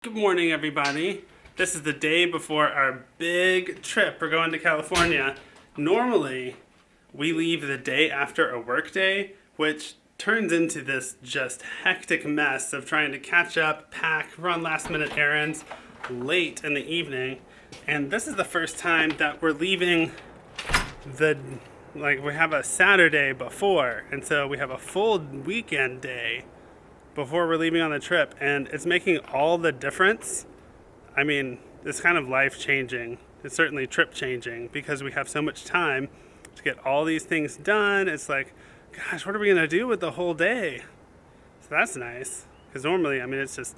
Good morning, everybody. This is the day before our big trip. We're going to California. Normally, we leave the day after a work day, which turns into this just hectic mess of trying to catch up, pack, run last-minute errands late in the evening. And this is the first time that we're leaving we have a Saturday before, and so we have a full weekend day before we're leaving on the trip, and it's making all the difference. I mean, it's kind of life-changing. It's certainly trip-changing because we have so much time to get all these things done. It's like, gosh, what are we going to do with the whole day? So that's nice, because normally, I mean, it's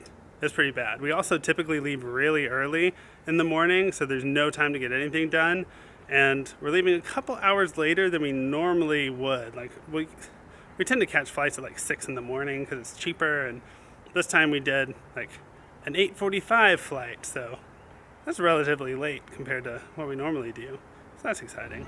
pretty bad. We also typically leave really early in the morning, so there's no time to get anything done, and we're leaving a couple hours later than we normally would. Like, we tend to catch flights at like 6 in the morning because it's cheaper, and this time we did like an 8:45 flight, so that's relatively late compared to what we normally do. So that's exciting.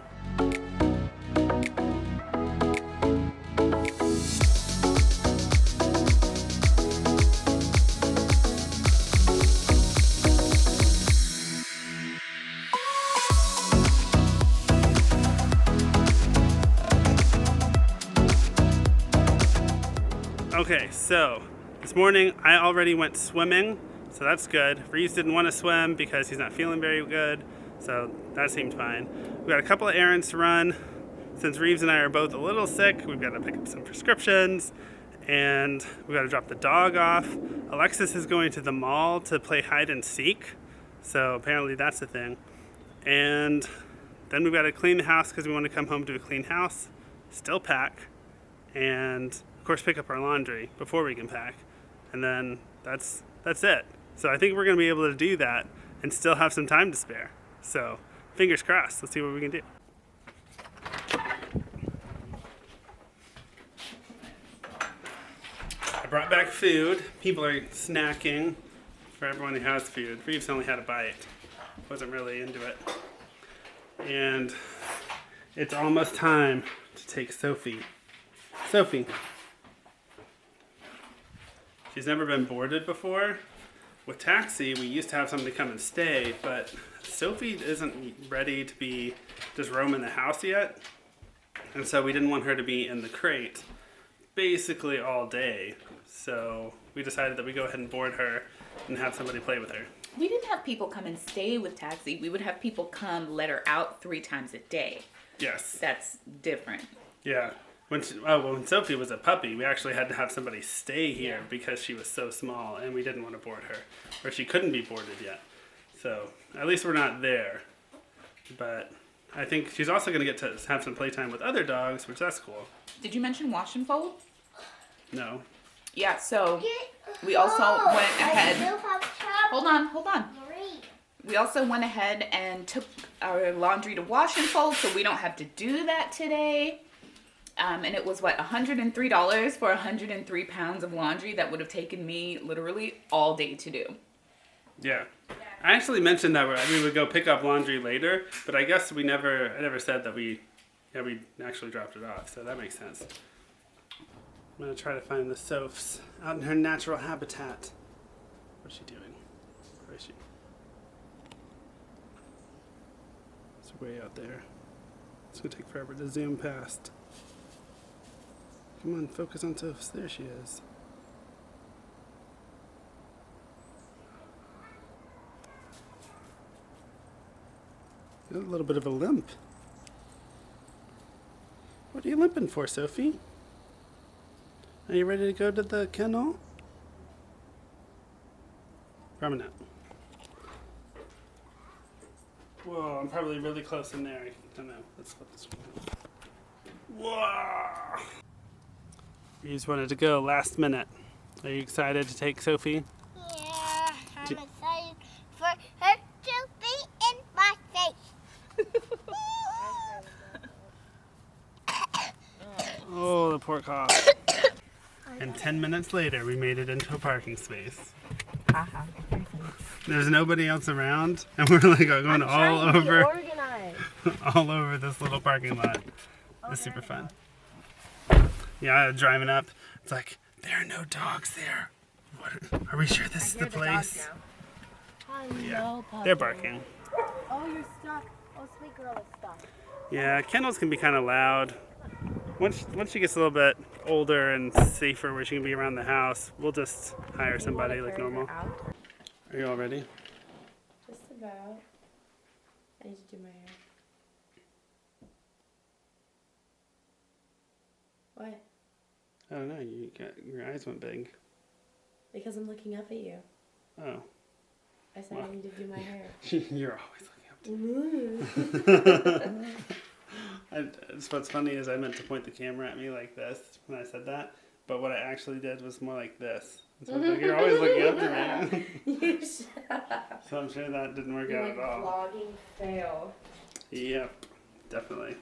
Okay, so this morning I already went swimming, so that's good. Reeves didn't want to swim because he's not feeling very good, so that seemed fine. We've got a couple of errands to run. Since Reeves and I are both a little sick, we've got to pick up some prescriptions, and we've got to drop the dog off. Alexis is going to the mall to play hide and seek, so apparently that's a thing. And then we've got to clean the house because we want to come home to a clean house, still pack, and of course pick up our laundry before we can pack, and then that's it. So I think we're going to be able to do that and still have some time to spare. So fingers crossed. Let's see what we can do. I brought back food. People are snacking. For everyone who has food. Reeves only had a bite. Wasn't really into it. And it's almost time to take Sophie. Sophie. She's never been boarded before. With Taxi, we used to have somebody come and stay, but Sophie isn't ready to be just roaming the house yet. And so we didn't want her to be in the crate basically all day. So we decided that we go ahead and board her and have somebody play with her. We didn't have people come and stay with Taxi. We would have people come let her out 3 times a day. Yes. That's different. Yeah. When Sophie was a puppy, we actually had to have somebody stay here because she was so small and we didn't want to board her. Or she couldn't be boarded yet. So at least we're not there. But I think she's also going to get to have some playtime with other dogs, which that's cool. Did you mention wash and fold? No. Yeah, so we also went ahead. Hold on. We also went ahead and took our laundry to wash and fold, so we don't have to do that today. And it was, $103 for 103 pounds of laundry that would have taken me literally all day to do. Yeah. I actually mentioned that we would go pick up laundry later, but I guess I never said that we actually dropped it off, so that makes sense. I'm going to try to find the Sophs out in her natural habitat. What's she doing? Where is she? It's way out there. It's going to take forever to zoom past. Come on, focus on Sophs. There she is. A little bit of a limp. What are you limping for, Sophie? Are you ready to go to the kennel? Probably not. Whoa, I'm probably really close in there. I don't know. Let's flip this one. Whoa! You just wanted to go last minute. Are you excited to take Sophie? Yeah, I'm excited for her to be in my face. Oh, the poor cough. And 10 minutes later, we made it into a parking space. There's nobody else around, and we're like going all over this little parking lot. It's super fun. Yeah, driving up, it's like, there are no dogs there. Are we sure this is the place? Yeah, they're barking. Oh, you're stuck. Oh, sweet girl is stuck. Yeah, kennels can be kind of loud. Once she gets a little bit older and safer where she can be around the house, we'll just hire somebody like normal. Are you all ready? Just about. I need to do my hair. What? I don't know, your eyes went big. Because I'm looking up at you. Oh. I said I need to do my hair. You're always looking up to me. What's funny is I meant to point the camera at me like this when I said that, but what I actually did was more like this. So I was like, you're always looking up to me. You shut up. So I'm sure that didn't work out at all. Vlogging fail. Yep, definitely.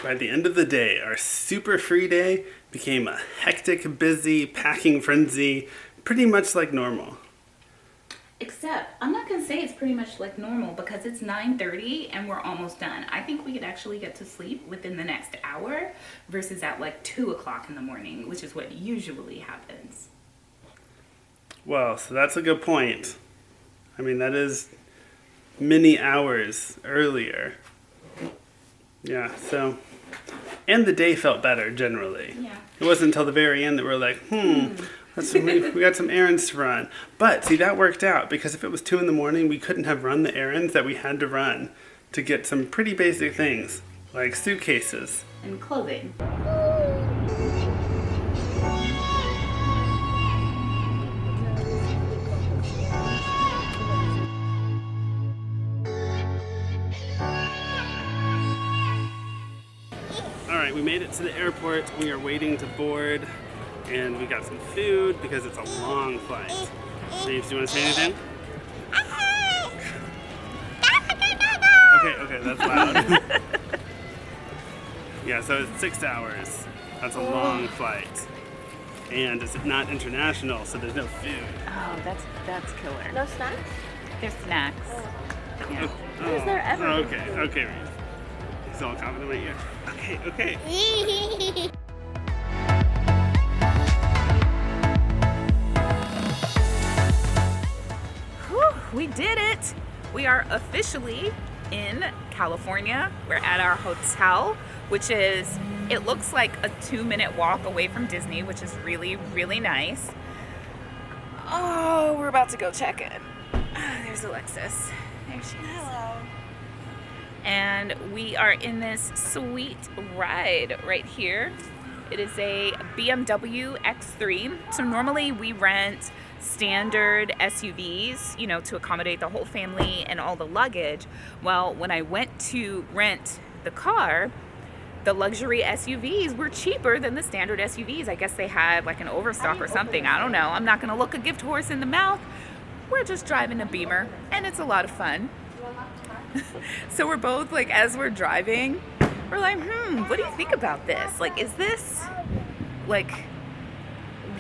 By the end of the day, our super free day became a hectic, busy packing frenzy, pretty much like normal. Except, I'm not going to say it's pretty much like normal because it's 9:30 and we're almost done. I think we could actually get to sleep within the next hour versus at like 2 o'clock in the morning, which is what usually happens. Well, so that's a good point. I mean, that is many hours earlier. Yeah, so... And the day felt better, generally. Yeah. It wasn't until the very end that we were like, we got some errands to run. But, see, that worked out, because if it was 2 in the morning, we couldn't have run the errands that we had to run to get some pretty basic things, like suitcases. And clothing. Alright, we made it to the airport. We are waiting to board. And we got some food because it's a long flight. Reeves, do you want to say anything? Okay, that's loud. Yeah, so it's 6 hours. That's a long flight. And it's not international, so there's no food. Oh, that's killer. No snacks? There's snacks. Yeah. Oh, Is there ever okay, Reeves. He's all confident in my ear. Okay. We did it! We are officially in California. We're at our hotel, which is, it looks like a 2-minute walk away from Disney, which is really, really nice. Oh, we're about to go check in. There's Alexis. There she is. Hello. And we are in this sweet ride right here. It is a Bmw X3. So normally we rent standard SUVs, you know, to accommodate the whole family and all the luggage. Well, when I went to rent the car, the luxury SUVs were cheaper than the standard SUVs. I guess they had like an overstock or something. I don't know. I'm not gonna look a gift horse in the mouth. We're just driving a Beamer and it's a lot of fun. So we're both like, as we're driving, we're like, what do you think about this? Like, is this, like,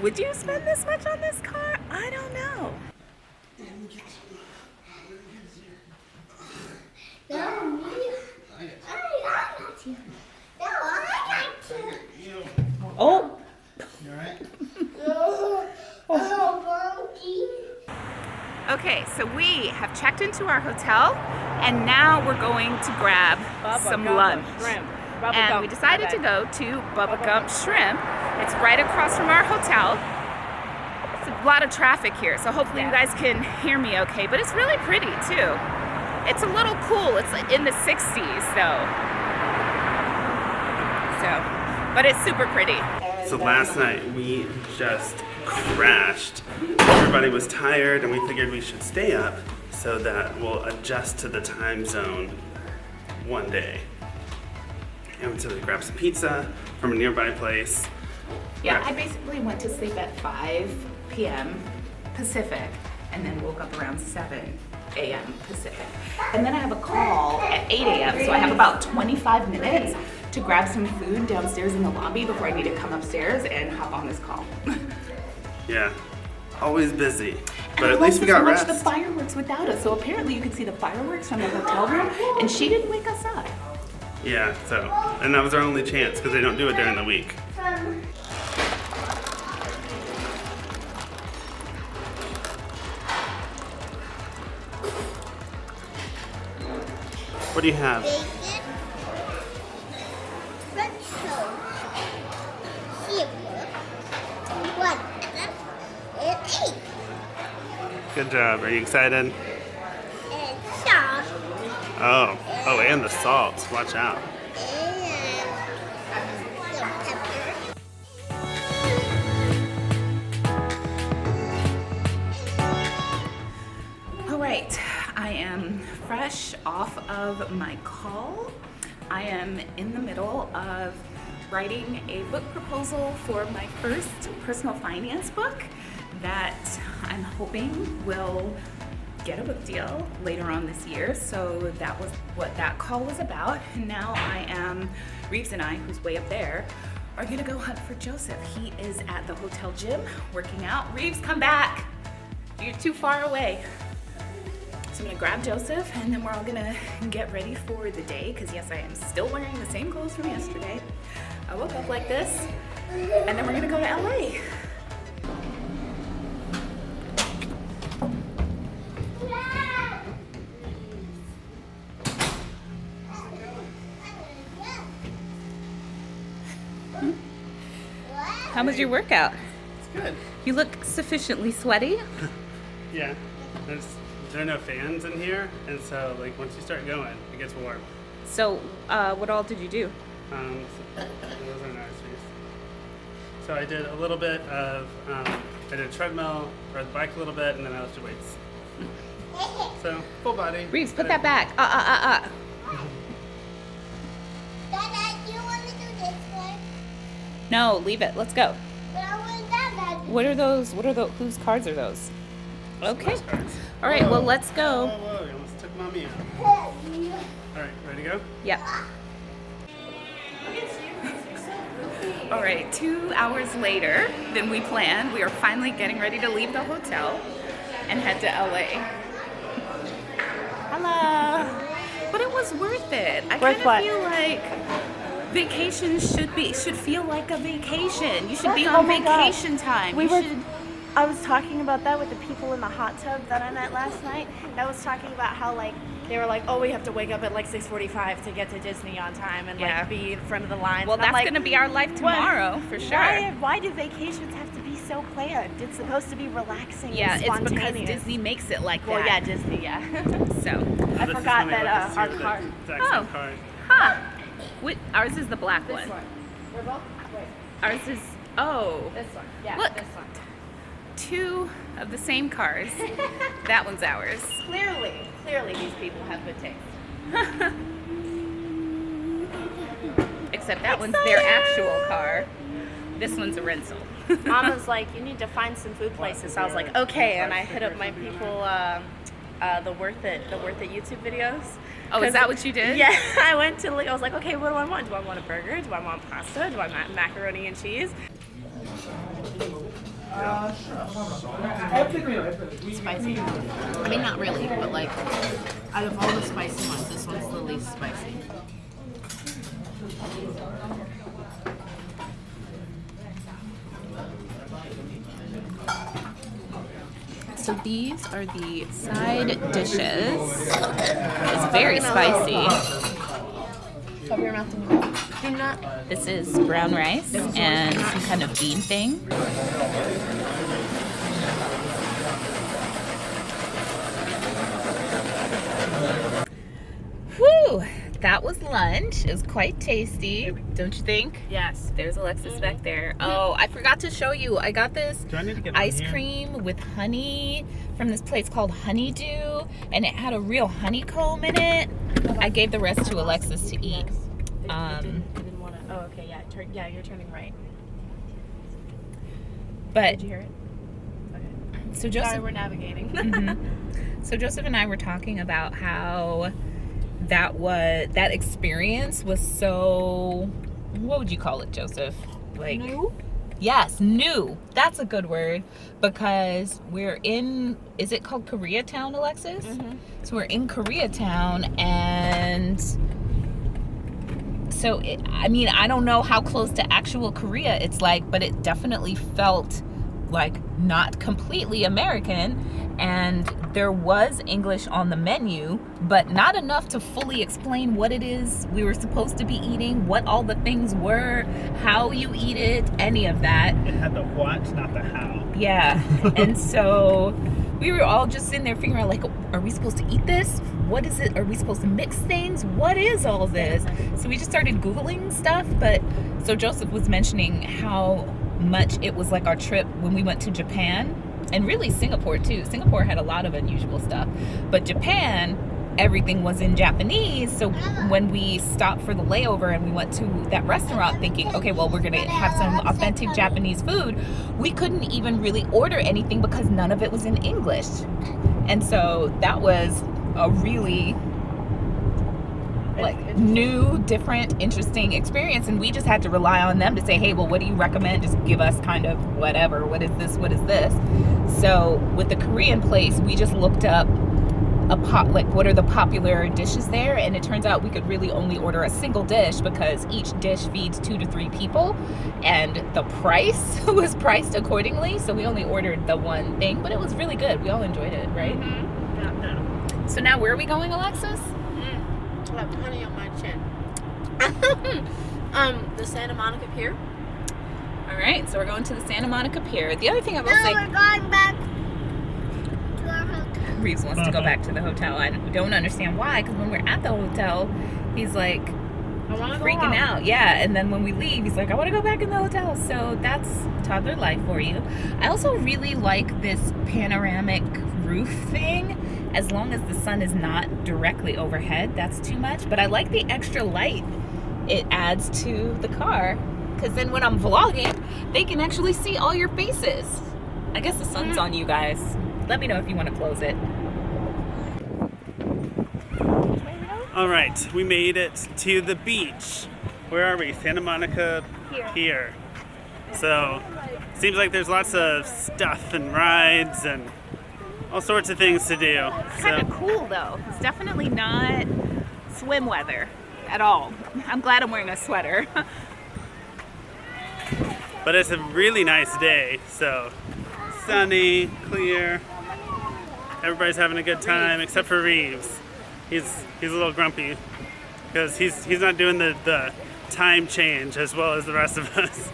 would you spend this much on this car? I don't know. Oh. You alright? Okay, so we have checked into our hotel and now we're going to grab some lunch. And we decided to go to Bubba Gump Shrimp. It's right across from our hotel. It's a lot of traffic here, so hopefully you guys can hear me okay, but it's really pretty too. It's a little cool. It's in the 60s though. But it's super pretty. So last night we just crashed. Everybody was tired and we figured we should stay up so that we'll adjust to the time zone one day. And so we grabbed some pizza from a nearby place. Yeah, I basically went to sleep at 5 p.m. Pacific and then woke up around 7 a.m. Pacific. And then I have a call at 8 a.m. So I have about 25 minutes to grab some food downstairs in the lobby before I need to come upstairs and hop on this call. Yeah, always busy. But and at least we got rest. the fireworks without us. So apparently you could see the fireworks from the hotel room and she didn't wake us up. Yeah, so, and that was our only chance because they don't do it during the week. What do you have? Bacon, French toast, cereal, banana, and egg. Good job. Are you excited? And sauce. Oh, and the salt. Watch out. And some pepper. All right, I am fresh off of my call. I am in the middle of writing a book proposal for my first personal finance book that I'm hoping will get a book deal later on this year. So that was what that call was about. And now Reeves and I, who's way up there, are gonna go hunt for Joseph. He is at the hotel gym working out. Reeves, come back. You're too far away. So I'm gonna grab Joseph and then we're all gonna get ready for the day, because yes, I am still wearing the same clothes from yesterday. I woke up like this, and then we're gonna go to LA. How was your workout? It's good. You look sufficiently sweaty. Yeah. There are no fans in here, and so like once you start going, it gets warm. So, what all did you do? Those are nice. So I did a little bit of, I did a treadmill, rode the bike a little bit, and then I lifted weights. So full body. Reeves, put that back. Dada, do you want to do this one? No, leave it. Let's go. But I want Dada to do. What are those? Whose cards are those? Okay. Nice cards. All right. Well, let's go. Whoa, you almost took mommy out. All right, ready to go? Yep. All right, 2 hours later than we planned, we are finally getting ready to leave the hotel and head to LA. Hello. But it was worth it. I kind of feel like vacations should feel like a vacation. You should be on vacation time. I was talking about that with the people in the hot tub that I met last night. I was talking about how they were like, oh, we have to wake up at 6:45 to get to Disney on time and be in front of the line. Well, that's gonna be our life tomorrow for sure. Why do vacations have to be so planned? It's supposed to be relaxing. Yeah, and it's because spontaneous. Disney makes it like Well, that. yeah, Disney, yeah. So. I forgot that our car. Oh. Huh. Ours is the black one. This one. We're both. Wait. Ours is. Oh. This one. Yeah. Look. This one. 2 of the same cars. That one's ours. Clearly these people have good taste. Except that one's their actual car. This one's a rental. Mama's like, you need to find some food places. I was like, okay, and I hit up my people, the Worth It YouTube videos. Oh, is that what you did? Yeah, I went to I was like, okay, what do I want? Do I want a burger? Do I want pasta? Do I want macaroni and cheese? Spicy. I mean, not really, but like, out of all the spicy ones, this one's the least spicy. So these are the side dishes. It's very spicy. Cover your mouth and go. Do not. This is brown rice and some kind of bean thing. Whew! That was lunch. It was quite tasty, don't you think? Yes. There's Alexis back there. Oh, I forgot to show you. I got this Do I need to get ice on here? cream with honey from this place called Honeydew, and it had a real honeycomb in it. I gave the rest to Alexis to eat. Didn't want to. Oh, okay, yeah. Yeah, you're turning right. But Did you hear it? Okay. so Joseph, Sorry, we're navigating. So Joseph and I were talking about how that experience was so, what would you call it, Joseph? Like New? Yes, new. That's a good word, because we're in, is it called Koreatown, Alexis? So we're in Koreatown, and so I mean, I don't know how close to actual Korea it's like, but it definitely felt like not completely American, and there was English on the menu, but not enough to fully explain what it is we were supposed to be eating, what all the things were, how you eat it, any of that. It had the what, not the how. Yeah. And so we were all just sitting there figuring out, like, are we supposed to eat this? What is it? Are we supposed to mix things? What is all this? So we just started Googling stuff. But so Joseph was mentioning how much it was like our trip when we went to Japan, and really Singapore too. Singapore had a lot of unusual stuff, but Japan, everything was in Japanese. So when we stopped for the layover and we went to that restaurant thinking, okay, well, we're gonna have some authentic Japanese food, we couldn't even really order anything because none of it was in English. And so that was a really like new, different, interesting experience, and we just had to rely on them to say, hey, well, what do you recommend? Just give us kind of whatever. What is this? What is this? So with the Korean place, we just looked up like what are the popular dishes there, and it turns out we could really only order a single dish because each dish feeds 2 to 3 people, and the price was priced accordingly. So we only ordered the one thing, but it was really good. We all enjoyed it, right? Yeah. So now where are we going, Alexis? I have honey on my chin. The Santa Monica Pier. All right, so we're going to the Santa Monica Pier. The other thing I will No, say, we're going back to our hotel. Reeves wants to go back to the hotel. I don't understand why, because when we're at the hotel, he's like I want to go freaking out. Yeah, and then when we leave, he's like, I want to go back in the hotel. So that's toddler life for you. I also really like this panoramic roof thing. As long as the sun is not directly overhead, that's too much. But I like the extra light it adds to the car, because then when I'm vlogging, they can actually see all your faces. I guess the sun's on you guys. Let me know if you want to close it. All right, we made it to the beach. Where are we? Santa Monica Pier. So, seems like there's lots of stuff and rides and all sorts of things to do. It's kind of cool though. It's definitely not swim weather at all. I'm glad I'm wearing a sweater. But it's a really nice day. So, sunny, clear. Everybody's having a good time except for Reeves. He's a little grumpy because he's not doing the time change as well as the rest of us.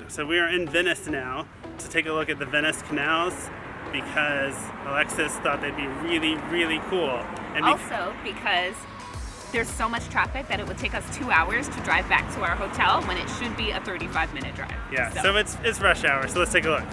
So we are in Venice now to take a look at the Venice Canals because Alexis thought they'd be really, really cool. And Also because there's so much traffic that it would take us 2 hours to drive back to our hotel when it should be a 35-minute drive. Yeah, so it's rush hour, so let's take a look.